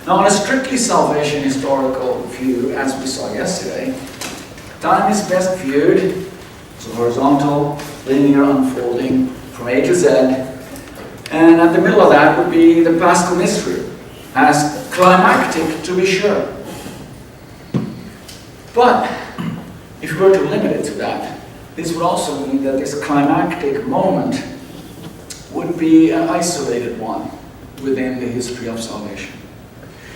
Now, on a strictly salvation historical view, as we saw yesterday, time is best viewed as a horizontal, linear unfolding from A to Z, and at the middle of that would be the Paschal mystery, as climactic to be sure. But if we were to limit it to that, this would also mean that this climactic moment would be an isolated one within the history of salvation.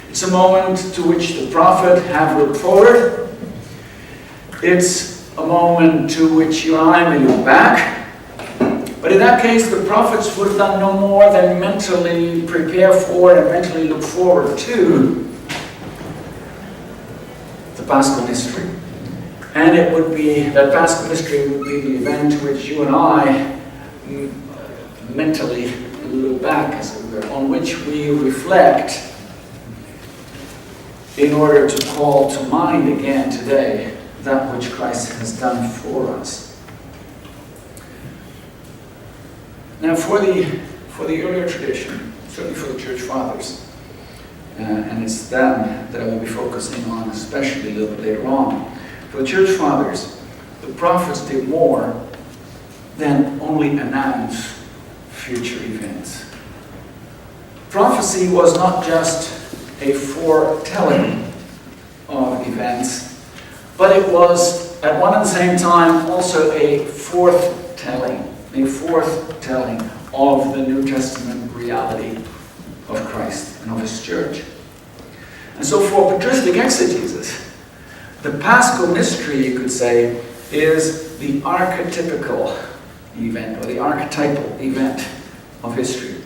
It's a moment to which the prophet have looked forward. It's a moment to which you and I may look back. But in that case, the prophets would have done no more than mentally prepare for and mentally look forward to the Paschal mystery. And it would be, that Paschal mystery would be the event to which you and I mentally look back, as it were, on which we reflect in order to call to mind again today that which Christ has done for us. Now, for the earlier tradition, certainly for the Church Fathers, and it's them that I will be focusing on, especially a little bit later on. For the Church Fathers, the prophets did more than only announce future events. Prophecy was not just a foretelling of events, but it was at one and the same time also a forthtelling of the New Testament reality of Christ and of His Church. And so for patristic exegesis, the Paschal mystery, you could say, is the archetypical event, or the archetypal event of history.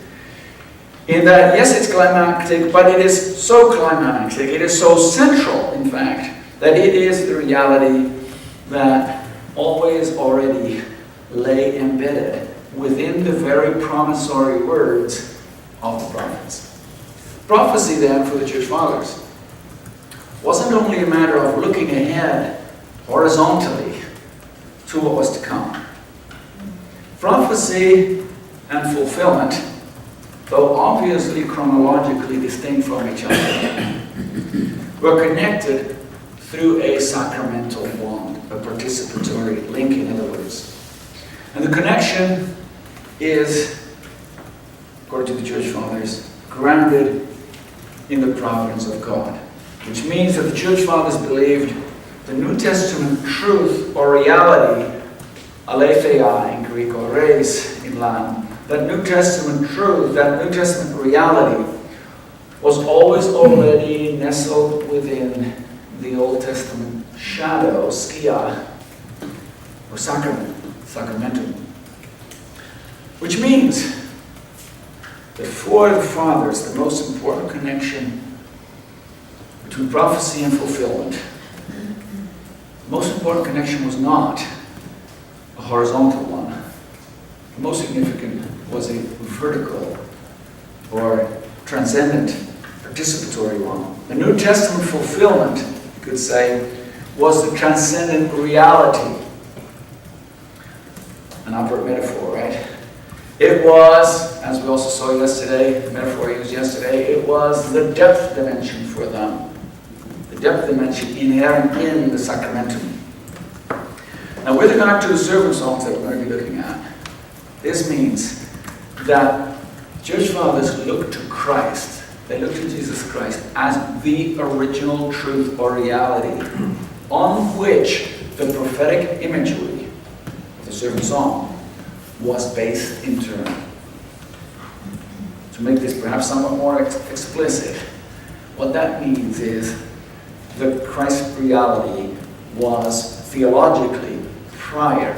In that, yes, it's climactic, but it is so climactic, it is so central, in fact, that it is the reality that always already lay embedded within the very promissory words of the prophets. Prophecy, then, for the Church Fathers wasn't only a matter of looking ahead horizontally to what was to come. Prophecy and fulfillment, though obviously chronologically distinct from each other, were connected through a sacramental bond, a participatory link, in other words. And the connection is, according to the Church Fathers, grounded in the providence of God, which means that the Church Fathers believed the New Testament truth or reality, aletheia in Greek or reis in Latin, that New Testament truth, that New Testament reality was always already nestled within the Old Testament shadow, skia, or sacramental. Which means that for the Fathers, the most important connection between prophecy and fulfillment, the most important connection was not a horizontal one. The most significant was a vertical or transcendent, participatory one. The New Testament fulfillment, you could say, was the transcendent reality. An upward metaphor, right? It was, as we also saw yesterday, the metaphor used yesterday, it was the depth dimension for them. The depth dimension inherent in the Sacramentum. Now, with regard to the servant songs that we're going to be looking at, this means that Church Fathers looked to Christ, they looked to Jesus Christ as the original truth or reality on which the prophetic imagery of the servant song was based in turn. To make this perhaps somewhat more explicit, what that means is the Christ reality was theologically prior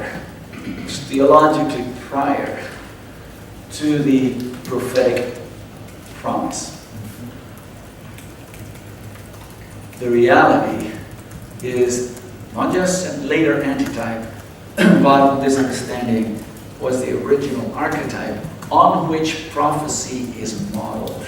to the prophetic promise. The reality is not just a later antitype, but this understanding was the original archetype on which prophecy is modeled.